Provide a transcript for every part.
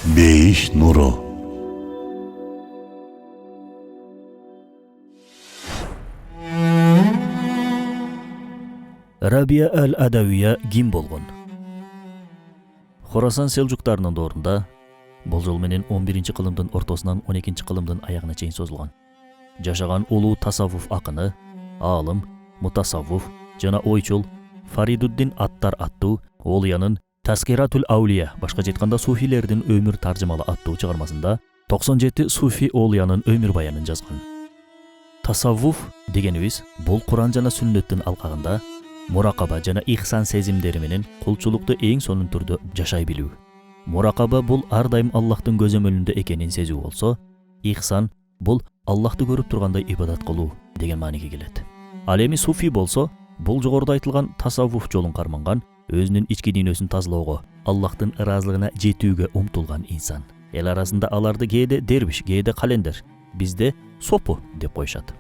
Бейиш нуру. Рабия әл-Адавия ким болгон? Хорасан селжуктарынын доорунда бул жол менен 11-кылымдын ортосунан 12-кылымдын аягына чейин созулган. Жашаган улуу тасаввуф акыны, аалым, мутасаввуф жана ойчул Фаридуддин Аттар аттуу Олиянын Таскиратул Аулия, башка жетканда суфилердин өмүр таржымалы аттуу чыгармасында 97 суфи Олиянын өмүр баянын жазган. Тасаввуф дегенибиз бул Куран жана сүннөттүн алкагында муракаба жана ихсан сезимдери менен кулчулукту эң сонун түрдө жашай билүү. Муракаба бул ар дайым Аллахтын көзөмөлүндө экенин сезүү болсо, ихсан бул Аллахты көрүп тургандай ибадат кылуу деген мааниге келет. Ал эми суфи болсо, бул жогоруда айтылган тасаввуф жолун карманган, өзүнүн ички дүйнөсүн тазалоого, Аллахтын ыраазылыгына жетүүгө умтулган инсан. Эл арасында аларды кээде дербиш, кээде календер, бизде сопу деп коюшат.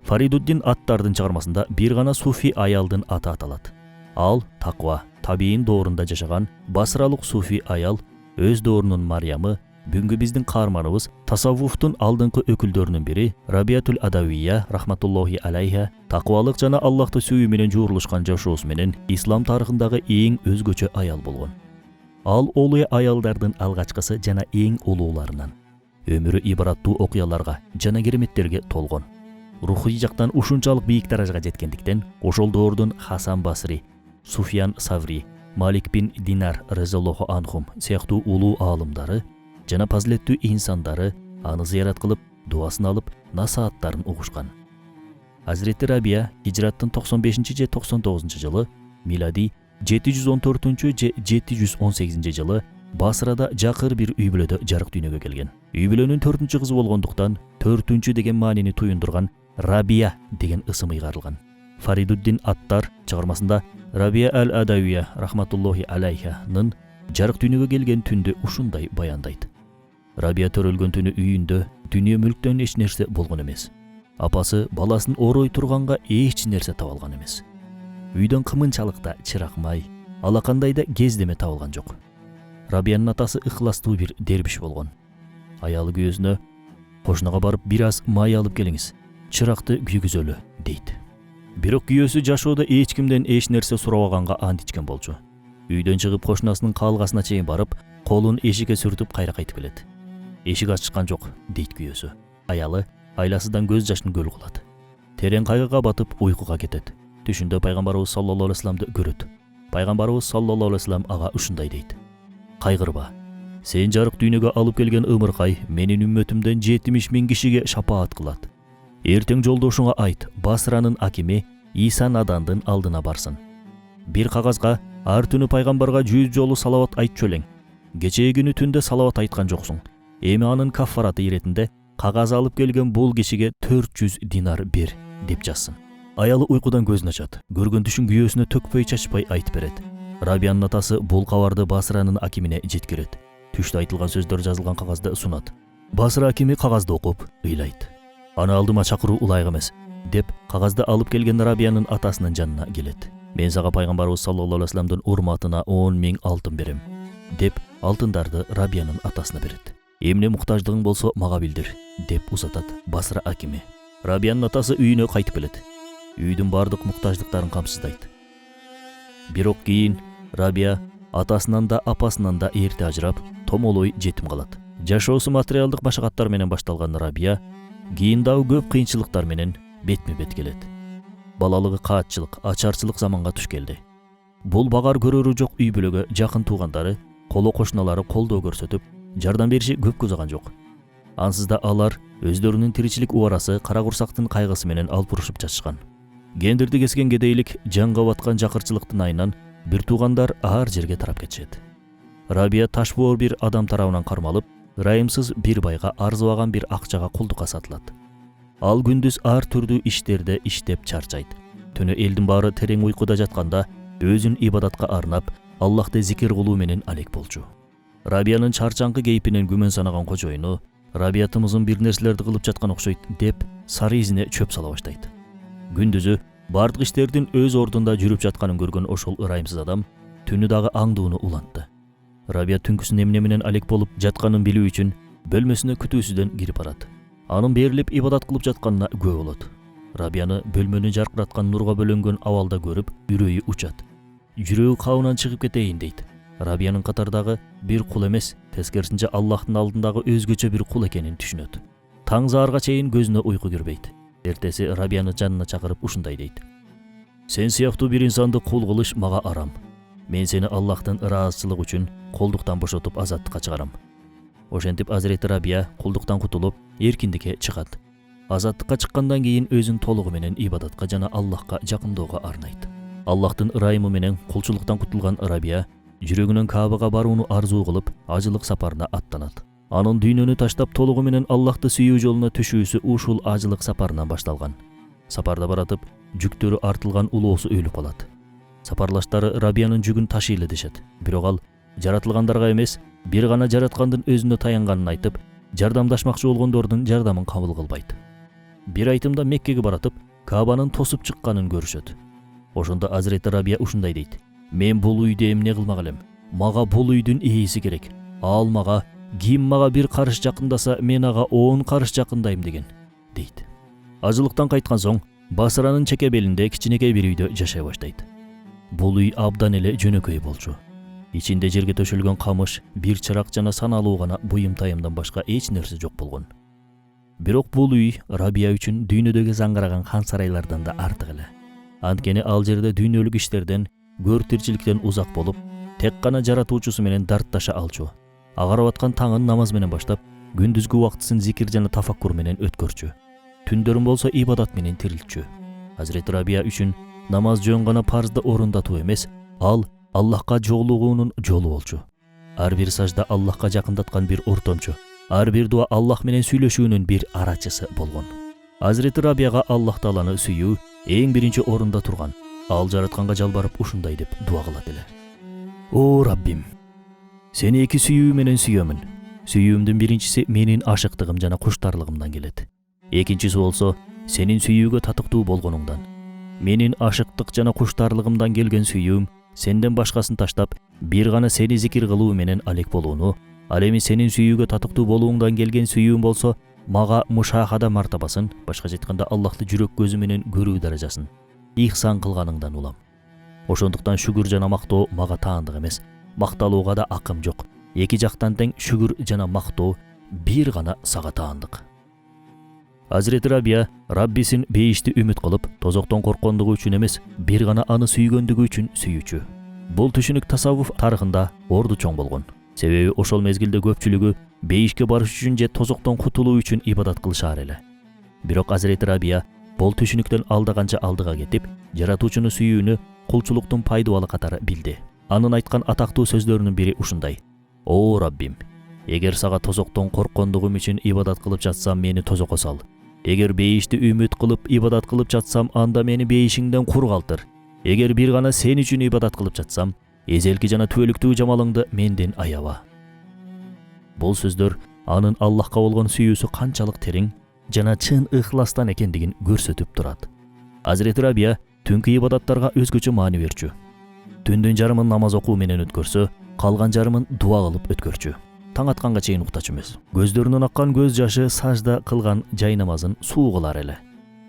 Фаридуддин Аттардын чыгармасында бир гана суфи аялдын аты аталат. Ал таква, табиин доорунда жашаган басралык суфи аял, өз доорунун Мариямы, бүгүнкү биздин каарманыбыз тасаввуфтун алдыңкы өкүлдөрүнүн бири Рабиятул Адавия рахматуллахи алейха, таквалык жана Аллахты сүйүү менен жуурулушкан жашоосу менен ислам тарыхындагы эң өзгөчө аял болгон. Ал олуя аялдардын алгачкысы жана эң улууларынан. Өмүрү ибараттуу окуяларга жана кереметтерге толгон. Рухий жактан ушунчалык бийик даражага жеткендиктен, ошол доордун Хасан Басри, Суфьян Саври, Малик бин Динар разияллаху анхум сыяктуу улуу аалымдары жана фазилеттүү инсандары аны зыярат кылып, дуасын алып, насааттарын угушкан. Hazreti Rabia hicrattын 95 же 99 жылы, милади 714 же 718 жылы Басрада жакыр бир үй бүлөдө жарык дүйнөгө келген. Үй бүлөнүн 4-чү кызы болгондуктан 4-чү деген маанини туюндурган Рабия деген ысым ыйгарылган. Фаридуддин Аттар чыгармасында Рабия әл-Адавия рахматуллахи алейханын жарык дүйнөгө келген түндү ушундай баяндайт. Рабия төрөлгөн түнү үйүндө дүйнө мүлктөн эч нерсе болгон эмес. Апасы баласын орой турганга эч нерсе таба алган эмес. Үйдөн кымынчалыкта чырак май, алакандай да кездеме табылган жок. Рабиянын атасы ыхластуу бир дербиш болгон. Аялы күйөөсүнө кошунага барып бир аз май алып келиңиз, чыракты күйгүзөлү дейт. Бирок күйөөсү жашоодо эч кимден эч нерсе сурабаганга ант ичкен болчу. Үйдөн чыгып кошунасынын калгасына чейин барып, колун эшикке сүртүп кайра кайтып келет. Эшик ачышкан жок дейт күйөөсү. Аялы айласыдан көз жашын көл кылат. Терең кайгыга батып уйкуга кетет. Түшүндө пайгамбарыбыз саллаллаху алейхи вассаламды көрөт. Пайгамбарыбыз саллаллаху алейхи вассалам ага ушундай дейт: кайгырба. Сен жарык дүйнөгө алып келген ымыркай менин үммөтүмдөн 70 000 кишиге шапаат кылат. Эртең жолдошуңа айт, Басранын акими Иса Надандын алдына барсын. Бир кагазга ар түнү пайгамбарга 100 жолу салават айтчу элең. Кечеги күнү түндө салават айткан жоксуң. Эми анын каффараты иретинде кагаз алып келген бул кишиге 400 динар бер деп жазсын. Аялы уйкудан көзүн ачат. Көргөн түшүн күйөөсүнө төкпөй чачпай айтып берет. Рабиянын атасы бул кабарды Басранын акимине жеткирет. Түштө айтылган сөздөр жазылган кагазды сунат. Басра акими кагазды окуп ыйлайт. Аны алдыма чакыруу ылайык эмес деп кагазды алып келген Рабиянын атасынын жанына келет. Мен сага пайгамбарыбыз саллаллаху алейхи вассаламдын урматына 10 000 алтын берем деп алтындарды Рабиянын атасына берет. Эмне муктаждыгың болсо мага билдир деп узатат Басра акими. Рабиянын атасы үйүнө кайтып келет. Үйдүн бардык муктаждыктарын камсыздайт. Бирок кийин Рабия атасынан да апасынан да эрте ажырап, томолой жетим калат. Жашоосу материалдык машакаттар менен башталган Рабия кийин дагы көп кыйынчылыктар менен бетме-бет келет. Балалыгы каатчылык, ачарчылык заманга туш келди. Бул багар көрөрү жок үй бүлөгө жакын туугандары, коло кошуналары колдоо көрсөтүп, жардам бериши көп узаган жок. Ансыз да алар өздөрүнүн тиричилик убарасы кара курсактын кайгысы менен алпурушуп жатышкан. Гендерди кескен кедейлик, жанга баткан жакырчылыктын айынан бир туугандар ар жерге тарап кетишет. Рабия ташбоор бир адам тарабынан кармалып, ырайымсыз бир байга арзыбаган бир акчага кулдукка сатылат. Ал күндүз ар түрдүү иштерде иштеп чарчайт. Түнү элдин баары терең уйкуда жатканда өзүн ибадатка арнап, Аллахты зикир кылуу менен алек болчу. Рабиянын чарчаңкы кейпинен күмөн санаган кожоюну, Рабия тымызын бир нерселерди кылып жаткан окшойт деп сары изине чөп сала баштайт. Күндүзү бардык иштердин өз ордунда жүрүп жатканын көргөн ошол ырайымсыз адам түнү дагы аңдууну улантты. Рабия түнкүсүн эмне менен алек болуп жатканын билүү үчүн бөлмөсүнө күтүүсүдөн кирип барат. Анын берилип ибадат кылып жатканына күбө болот. Рабияны бөлмөнү жаркыраткан нурга бөлөнгөн абалда көрүп, үрөйү учат. Жүрөгү кабынан чыгып кетейин дейт. Рабиянын катардагы бир кул эмес, тескерисинче Аллахтын алдындагы өзгөчө бир кул экенин түшүнөт. Таң заарга чейин көзүнө уйку кирбейт. Эртеси Рабияны жанына чакырып ушундай дейт: "Сен сыяктуу бир инсанды кул кылыш мага арам. Мен сени Аллахтын ыраазычылыгы үчүн колдуктан бошотуп азаттыкка чыгарам." Ошентип Азирети Рабия кулдуктан кутулуп, эркиндикке чыгат. Азаттыкка чыккандан кийин өзүн толугу менен ибадатка жана Аллахка жакындоого арнайт. Аллахтын ырайымы менен кулчулуктан кутулган Рабия жүрөгүнөн Каабага барууну арзуу кылып, ажылык сапарына аттанат. Анын дүйнөнү таштап толугу менен Аллахты сүйүү жолуна түшүүсү ушул ажылык сапарынан башталган. Сапарда баратып, жүктөрү артылган улоосу өлүп калат. Сапарлаштары Рабиянын жүгүн ташый эле дешет. Бирок ал жаратылгандарга эмес, бир гана жараткандын өзүнө таянганын айтып, жардамдашмакчы болгондордун жардамын кабыл кылбайт. Бир айтымда Меккеге баратып, Каабанын тосуп чыкканын көрүшөт. Ошондо Азирети Рабия ушундай дейт: "Мен бул үйдө эмне кылмак элем? Мага бул үйдүн ээси керек. Ал мага, ким мага бир карыш жакындаса, мен ага 10 карыш жакындайм" деген, дейт. Ажылыктан кайткан соң Басранын чеке белинде кичинекей бир үйдө жашай баштайт. Бул үй абдан эле жөнөкөй болчу. Ичинде жерге төшөлгөн камыш, бир чырак жана саналуу гана буюм тайымдан башка эч нерсе жок болгон. Бирок бул үй Рабия үчүн дүйнөдөгү заңгыраган хан сарайлардан да артык эле. Анткени ал жерде дүйнөлүк иштерден, көр тирчиликтен узак болуп, тек гана жаратуучусу менен дартташа алчу. Агарып аткан таңын намаз менен баштап, күндүзгү убактысын зикир жана тафаккур менен өткөрчү. Түндөрүн болсо ибадат менен тирилтчү. Азирети Рабия үчүн намаз жөн гана парзды орундатуу эмес, ал Аллахка жолугуунун жолу болчу. Ар бир сажда Аллахка жакындаткан бир ортомчу, ар бир дуа Аллах менен сүйлөшүүнүн бир арачысы болгон. Азирети Рабияга Аллах Тааланы сүйүү эң биринчи орунда турган. Ал жаратканга жалбарып ушундай деп дуа кылат эле: "О Раббим, сени эки сүйүү менен сүйөмүн. Сүйүүмдүн биринчиси менин ашыктыгым жана куштарлыгымдан келет. Экинчиси болсо сенин сүйүүгө татыктуу болгонуңдан. Менин ашыктык жана куштарлыгымдан келген сүйүүм сенден башкасын таштап, бир гана сени зикир кылуу менен алек болууну, ал эми сенин сүйүүгө татыктуу болууңдан келген сүйүүм болсо мага мушахада мартабасын, башкача айтканда Аллахты жүрөк көзү менен көрүү даражасын ихсан кылганыңдан улам. Ошондуктан шүгүр жана мактоо мага таандык эмес, макталууга да акым жок. Эки жактан тең шүгүр жана мактоо бир гана сага таандык." Азирети Рабия Раббисин бейишти үмүт кылып, тозоктон корккондугу үчүн эмес, бир гана аны сүйгөндүгү үчүн сүйүүчү. Бул түшүнүк тасаввуф тарыхында орду чоң болгон. Себеби ошол мезгилде көпчүлүгү бейишке барыш үчүн же тозоктон кутулуу үчүн ибадат кылышаар эле. Бирок Азирети Рабия бул түшүнүктөн алдаганча алдыга кетип, жаратуучуну сүйүүнү кулчулуктун пайдубалы катары билди. Анын айткан атактуу сөздөрүнүн бири ушундай: "О Раббим, эгер сага тозоктон корккондугум үчүн ибадат кылып жатсам, мени тозокко сал. Эгер бейишти үмүт кылып ибадат кылып жатсам, анда мени бейишиңден кур калтыр. Эгер бир гана сен үчүн ибадат кылып жатсам, эзелки жана түбөлүктүү жамалыңды менден аяба." Бул сөздөр анын Аллахка болгон сүйүүсү канчалык терең жана чын ыхластан экендигин көрсөтүп турат. Азирети Рабия түнкү ибадаттарга өзгөчө маани берчү. Түндүн жарымын намаз окуу менен өткөрсө, калган жарымын дуа кылып өткөрчү. Таң атканга чейин уктачу эмес. Көздөрүнөн аккан көз жашы сажда кылган жай намазын суу кылар эле.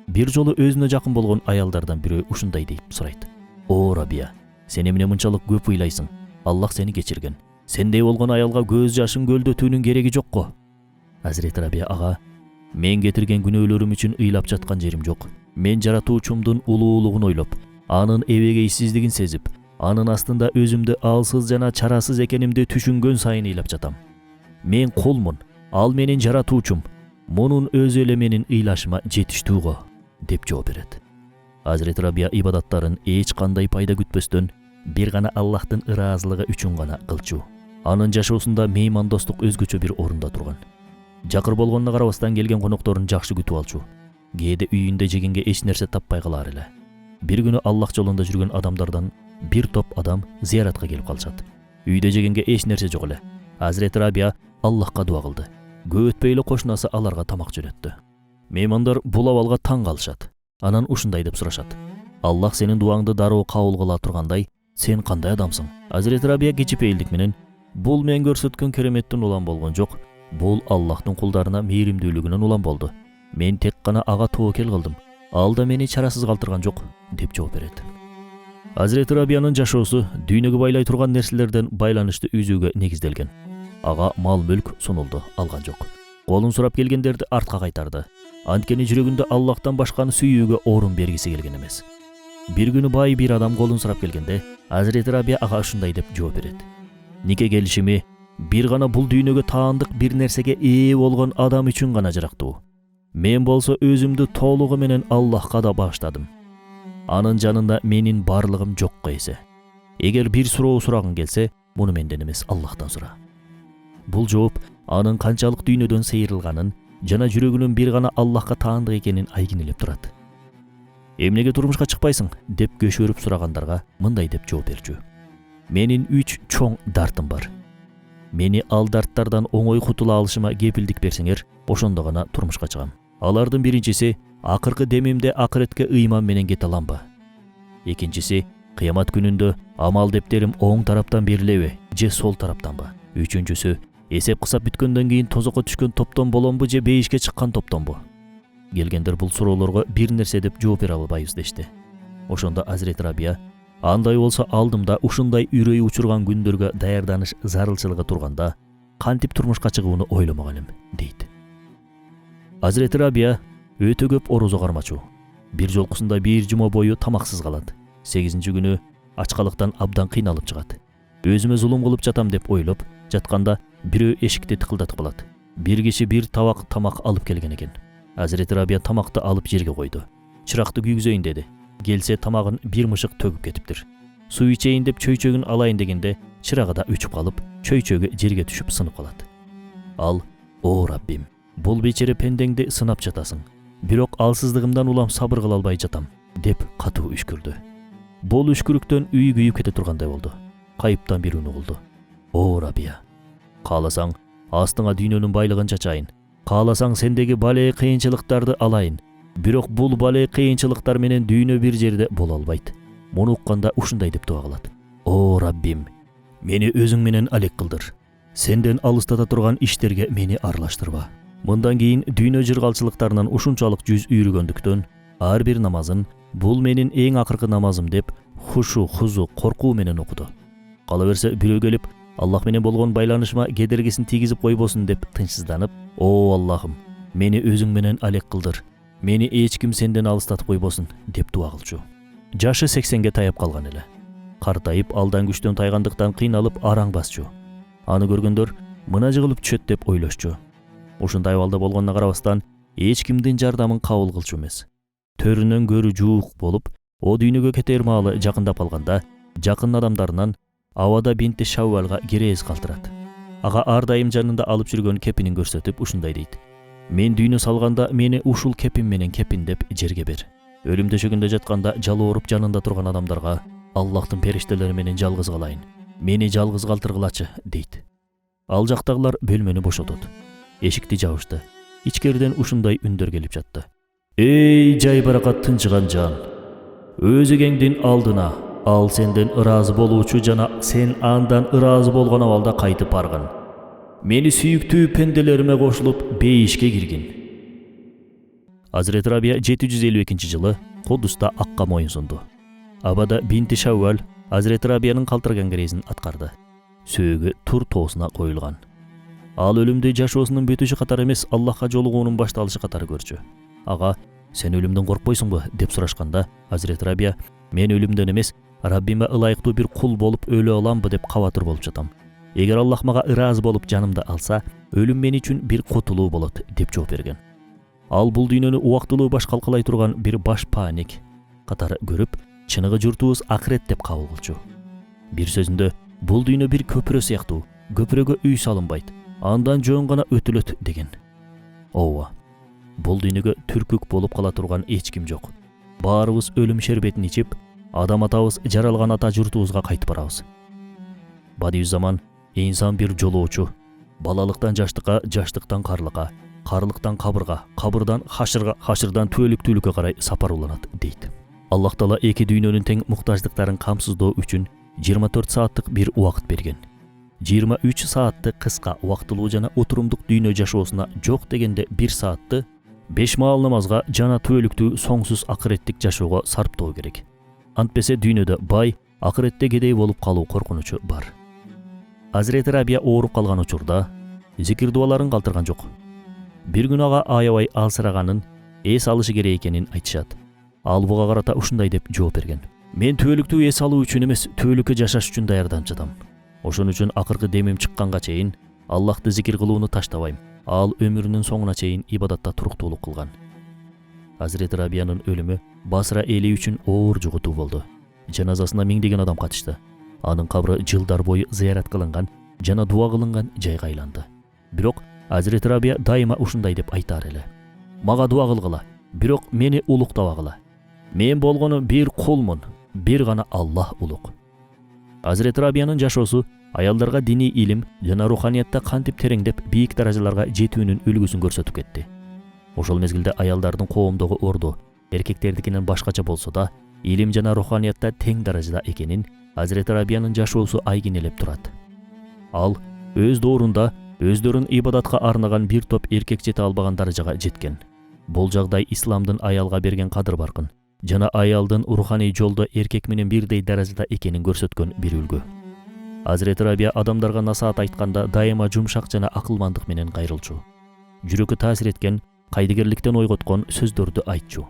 Бир жолу өзүнө жакын болгон аялдардан бирөө ушундай дейт сурайт: "О Рабия, сен эмне мынчалык көп ыйлайсың? Аллах сени кечирген. Сендей болгон аялга көз жашын көлдөтүүнүн кереги жок го." Азирети Рабия ага: "Мен кетирген күнөөлөрүм үчүн ыйлап жаткан жерим жок. Мен жаратуучумдун улуулугун ойлоп, анын эбегейсиздигин сезип, анын астында өзүмдү алсыз жана чарасыз экенимди түшүнгөн сайын ыйлап жатам. Мен кулмун, ал менин жаратуучум. Мунун өзү эле менин ыйлашыма жетиштүү го", деп жооп берет. Азирети Рабия ибадаттарын эч кандай пайда күтпөстөн, бир гана Аллахтын ыраазылыгы үчүн гана кылчу. Анын жашоосунда меймандостук өзгөчө бир орунда турган. Жакыр болгонуна карабастан келген конокторун жакшы күтүп алчу. Кээде үйүндө жегенге эч нерсе таппай калар эле. Бир күнү Аллах жолунда жүргөн адамдардан бир топ адам зыяратка келип калышат. Үйдө жегенге эч нерсе жок эле. Азирети Рабия Аллахка дуа кылды. Көп өтпөй эле кошунасы аларга тамак жөнөттү. Меймандар бул абалга таң калышат. Анан ушундай деп сурашат: "Аллах сенин дуаңды дароо кабыл кыла тургандай, сен кандай адамсың?" Азирети Рабия кичипейилдик менен: Бул мен көрсөткөн кереметтен улам болгон жок. Бул Аллахтын кулдарына мейримдүүлүгүнөн улам болду. Мен тек гана ага тобокел кылдым. Ал да мени чарасыз калтырган жок, деп жооп берет. Азирети Рабиянын жашоосу дүйнөгө байлай турган нерселерден байланышты үзүүгө негизделген. Ага мал-мүлк сунулду, алган жок. Колун сурап келгендерди артка кайтарды. Анткени жүрөгүндө Аллахтан башканы сүйүүгө орун бергиси келген эмес. Бир күнү бай бир адам колун сурап келгенде, Азирети Рабия ага ушундай деп жооп берет. Нике келишими бир гана бул дүйнөгө таандык бир нерсеге ээ болгон адам үчүн гана жарактуу. Мен болсо өзүмдү толугу менен Аллахка да багыштадым. Анын жанында менин барлыгым жокко эсе. Эгер бир суроо сурагың келсе, муну менден эмес, Аллахтан сура. Бул жооп анын канчалык дүйнөдөн сейрилганын жана жүрөгүнүн бир гана Аллахка таандык экенин айгинелеп турат. Эмнеге турмушка чыкпайсың деп көшөрүп сурагандарга мындай деп жооп берчү. Менин 3 чоң дартым бар. Мени ал дарттардан оңой кутула алышыма кепилдик берсеңер, ошондо гана турмушка чыгам. Алардын биринчиси акыркы демимде акыретке ыйман менен кете аламбы? Экинчиси кыямат күнүндө амал дептерим оң тараптан берилеби же сол тараптанбы? Үчүнчүсү эсеп кысап бүткөндөн кийин тозокко түшкөн топтон боломбу же бейишке чыккан топтонбу? Келгендер бул суроолорго бир нерсе деп жооп бере албайбыз дешти. Ошондо Азирети Рабия андай болсо алдымда ушундай үрөй учурган күндөргө даярданыш зарылчылыгы турганда кантип турмушка чыгууну ойломогон элем, дейт. Азирети Рабия өтө көп орозо кармачу. Бир жолкусунда бир жума бою тамаксыз калат. 8-нчи күнү ачкалыктан абдан кыйналып чыгат. Өзүмө зулум кылып жатам деп ойлоп жатканда бирөө эшикти тыкылдатып калат. Бир киши бир табак тамак алып келген экен. Азирети Рабия тамакты алып жерге койду. Чыракты күйгүзөйүн деди. Келсе тамагын бир мышык төгүп кетиптир. Суу ичейин деп чөйчөгүн алайын дегенде чырагы да өчүп калып, чөйчөгү жерге түшүп сынып калат. Ал: "О Раббим, бул бечере пендеңди сынап жатасың. Бирок алсыздыгымдан улам сабыр кыла албай жатам", деп катуу үшкүрдү. Бул үшкүрүктөн үй күйүп кете тургандай болду. Кайыптан бир үн угулду. "О Рабия, кааласаң астыңа дүйнөнүн байлыгын чачайын. Кааласаң сендеги бале кыйынчылыктарды алайын. Бирок бул бале кыйынчылыктар менен дүйнө бир жерде боло албайт." Муну укканда ушундай деп дуа кылат. "О Раббим, мени өзүң менен алек кылдыр. Сенден алыстата турган иштерге мени аралаштырба." Мындан кийин дүйнө жыргалчылыктарынан ушунчалык жүз үйрөгөндүктөн ар бир намазын бул менин эң акыркы намазым деп хушу, хузу, коркуу менен окуду. Кала берсе бирөө келип Аллах менен болгон байланышыма кедергисин тийгизип койбосун деп тынчсызданып: "О Аллахым, мени өзүң менен алек кылдыр. Мени эч ким сенден алыстатып койбосун", деп дуа кылчу. Жашы 80ге таяп калган эле. Картайып, алдан күчтөн тайгандыктан кыйналып араң басчу. Аны көргөндөр мына жыгылып түшөт деп ойлошчу. Ушундай абалда болгонуна карабастан эч кимдин жардамын кабыл кылчу эмес. Төрүнөн көрү жуук болуп, о дүйнөгө кетер маалы жакындап калганда, жакын адамдарынан Авада бинти Шаввалга керез калтырат. Ага ар дайым жанында алып жүргөн кепинин көрсөтүп ушундай дейт: "Мен дүйнө салганда мени ушул кепин менен кепин деп жерге бер. Өлүм төшөгүндө жатканда жалооруп жанында турган адамдарга Аллахтын периштелери менен жалгыз калайын. Мени жалгыз калтыргылачы", дейт. Ал жактагылар бөлмөнү бошотот. Эшикти жабышты. Ичкериден ушундай үндөр келип жатты: "Эй жайбаракат тынчыган жан, өз эгеңдин алдына, ал сенден ыраазы болуучу жана сен андан ыраазы болгон абалда кайтып баргын. Мени сүйүктүү пенделериме кошулуп бейишке киргин." Азирети Рабия 752-жылы Кудуста акка моюн сунду. Абада бинти Шаввал Азирети Рабиянын калтырган керезин аткарды. Сөөгү тур тоосуна коюлган. Ал өлүмдү жашоосунун бүтүшү катары эмес, Аллахка жолугуунун башталышы катары көрчү. Ага: "Сен өлүмдөн коркпойсуңбу?" деп сурашканда, Азирети Рабия: "Мен өлүмдөн эмес, Раббиме ылайыктуу бир кул болуп өлө аламбы деп кабатыр болуп жатам. Эгер Аллах мага ыраазы болуп жанымды алса, өлүм мен үчүн бир кутулуу болот", деп жооп берген. Ал бул дүйнөнү убактылуу баш калкалай турган бир баш пааник катары көрүп, чыныгы журтубуз акырет деп кабыл кылчу. Бир сөзүндө, бул дүйнө бир көпүрө сыяктуу, көпүрөгө үй салынбайт, андан жөн гана өтүлөт деген. Ооба, бул дүйнөгө түркүк болуп кала турган эч ким жок. Баарыбыз өлүм шербетин ичип, адам атабыз жаралган ата журтубузга кайтып барабыз. Бадиүз заман инсан бир жолоочу, балалыктан жаштыкка, жаштыктан карлыкка, карлыктан кабырга, кабырдан хашырга, хашырдан түөлүктүүлүккө карай сапар уланат, дейт. Аллах Таала эки дүйнөнүн тең муктаждыктарын камсыздоо үчүн 24 сааттык бир убакыт берген. 23 saatты kıska wagtylуу jana oturumduk dүйnө жашоосуна жок дегенде 1 saatты 5 маал намазга жана түбөлүктүү соңсуз акыреттик жашоого сарптоо керек. Антпесе дүйнөдө бай, акыретте кедей болуп калуу коркунучу бар. Азирети Рабия ооруп калган учурда зикир дуаларын калтырган жок. Бир күн ага аябай алсыраганын, эс алышы керек экенин айтышат. Ал буга карата ушундай деп жооп берген: "Мен түбөлүктүү эс алуу үчүн эмес, түбөлүккө жашаш үчүн даярданып жатам. Ошон үчүн акыркы демим чыкканга чейин Аллахты зикир кылууну таштабайм." Ал өмүрүнүн соңуна чейин ибадатта туруктуулук кылган. Азирети Рабиянын өлүмү Басра эли үчүн оор жугутуу болду. Жаназасына миңдеген адам катышты. Анын кабры жылдар бою зыярат кылынган жана дуа кылынган жайга айланды. Бирок Азирети Рабия дайыма ушундай деп айтар эле: "Мага дуа кылгыла, бирок мени улуктабагыла. Мен болгону бир кулмун, бир гана Аллах улук." Азирети Рабиянын жашоосу аялдарга диний илим жана руханиятта кантип тереңдеп бийик даражаларга жетүүнүн үлгүсүн көрсөтүп кетти. Ошол мезгилде аялдардын коомдогу орду эркектердикинен башкача болсо да, илим жана руханиятта тең даражада экенин Азирети Рабиянын жашоосу айгинелеп турат. Ал өз доорунда өздөрүн ибадатка арнаган бир топ эркек жете албаган даражага жеткен. Бул жагдай исламдын аялга берген кадыр баркын жана аялдын руханий жолдо эркек менен бирдей даражада экенин көрсөткөн бир үлгү. Азирети Рабия адамдарга насаат айтканда дайыма жумшак жана акылмандык менен кайрылчу. Жүрөккө таасир эткен, кайдыгерликтен ойготкон сөздөрдү айтчу.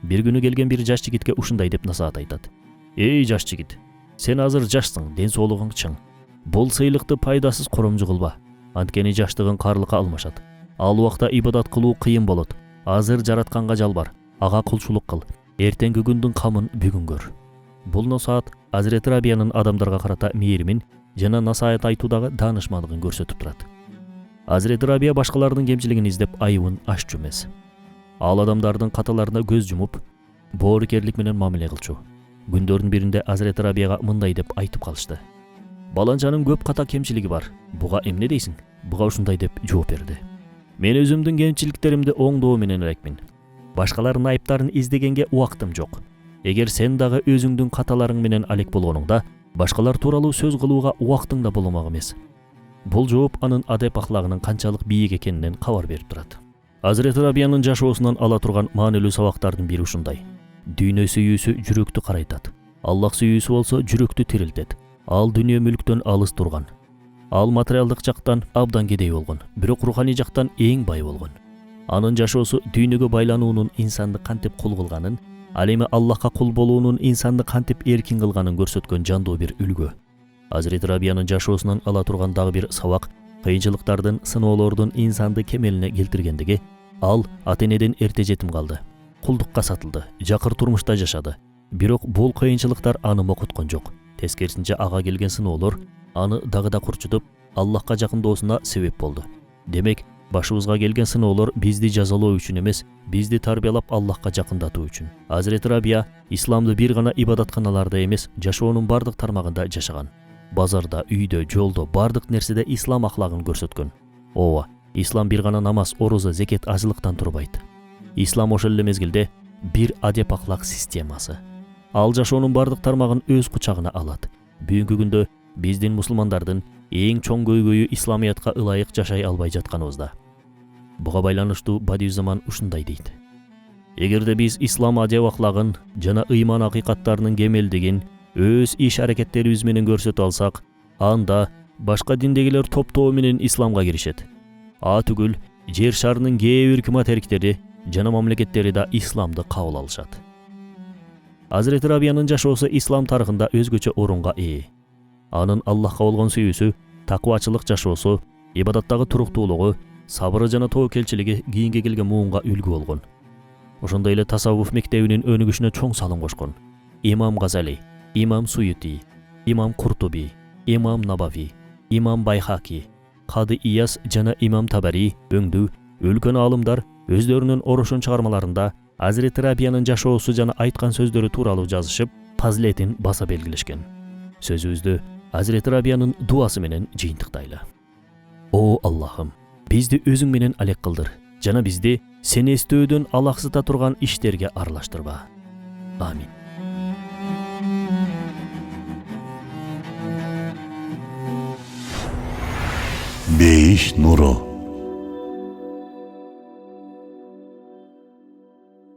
Бир күнү келген бир жаш жигитке ушундай деп насаат айтат: "Эй жаш жигит, сен азыр жашсың, ден соолугуң чың. Бул сыйлыкты пайдасыз коромжу кылба. Анткени жаштыгың карлыкка алмашат. Ал убакта ибадат кылуу кыйын болот. Азыр жаратканга жалбар, ага кулчулук кыл. Эртеңки күндүн камын бүгүн көр." Бул насаат Азирети Рабиянын адамдарга карата мээримин жана насаат айтуудагы даанышмандыгын көрсөтүп турат. Азирети Рабия башкалардын кемчилигин издеп айыбын аччу эмес. Ал адамдардын каталарына көз жумуп, боорукерлик менен мамиле кылчу. Күндөрдүн биринде Азирети Рабияга мындай деп айтып калышты: "Баланчанын көп ката кемчилиги бар. Буга эмне дейсиң?" Буга ушундай деп жооп берди: "Мен өзүмдүн кемчиликтеримди оңдоо менен элекмин. Башкалардын айыптарын издегенге убактым жок. Эгер сен дагы өзүңдүн каталарың менен алек болгонуңда, башкалар тууралуу сөз кылууга убактың да болмок эмес." Бул жооп анын адеп ахлагынын канчалык бийик экенинен кабар берип турат. Азирети Рабиянын жашоосунан ала турган маанилүү сабактардын бири ушундай: дүйнө сүйүүсү жүрөктү карайтат. Аллах сүйүүсү болсо жүрөктү тирилтет. Ал дүйнө мүлктөн алыс турган. Ал материалдык жактан абдан кедей болгон, бирок руханий жактан эң бай болгон. Анын жашоосу дүйнөгө байлануунун инсанды кантип кул кылганын, ал эми Аллахка кул болуунун инсанды кантип эркин кылганын көрсөткөн жандуу бир үлгү. Азирети Рабиянын жашоосунан ала турган дагы бир сабак кыйынчылыктардын, сыноолордун инсанды кемелине келтиргендиги. Ал ата-энеден эрте жетим калды. Кулдукка сатылды, жакыр турмушта жашады. Бирок бул кыйынчылыктар аны мокуткон жок. Тескерисинче ага келген сыноолор аны дагы да курчутуп, Аллахка жакындоосуна себеп болду. Демек, башыбызга келген сыноолор бизди жазалоо үчүн эмес, бизди тарбиялап Аллахка жакындатуу үчүн. Азирети Рабия исламды бир гана ибадатканаларда эмес, жашоонун бардык тармагында жашаган. Базарда, үйдө, жолдо, бардык нерседе ислам ахлагын көрсөткөн. Ооба, ислам бир гана намаз, ороза, зекет, ажылыктан турбайт. Ислам ошол эле мезгилде бир адеп ахлак системасы. Ал жашоонун бардык тармагын өз кучагына алат. Бүгүнкү күндө биздин мусулмандардын эң чоң көйгөйү исламиятка ылайык жашай албай жатканыбызда. Буга байланыштуу Бадиузаман ушундай дейт: "Эгерде биз ислам адеп ахлагын жана ыйман акыйкаттарынын кемелдигин өз иш-аракеттерибиз менен көрсөтө алсак, анда башка диндегилер топтоо менен исламга киришет. А түгүл, жер шарынын кээ бир материктери жана мамлекеттери да исламды кабыл алышат." Азирети Рабиянын жашоосу ислам тарыхында өзгөчө орунга ээ. Анын Аллахка болгон сүйүүсү, таквачылык жашоосу, ибадаттагы туруктуулугу, сабыры жана тоокелчилиги кийинге келген муунга үлгү болгон. Ошондой эле тасаввуф мектебинин өнүгүшүнө чоң салым кошкон. Имам Газали, Имам Суюти, Имам Куртуби, Имам Набави, Имам Байхаки, Кады Ияс жана Имам Табари өңдүү үлкөн аалымдар өздөрүнүн орошун чыгармаларында Азирети Рабиянын жашоосу жана айткан сөздөрү тууралуу жазышып, фазилетин баса белгилешкен. Сөзүбүздү Азирети Рабиянын дуасы менен жыйынтыктайлы. О Аллахым, бизди өзүң менен алек кылдыр жана бизди сен эстөөдөн алаксыта турган иштерге аралаштырба. Амин. Beyiş nuru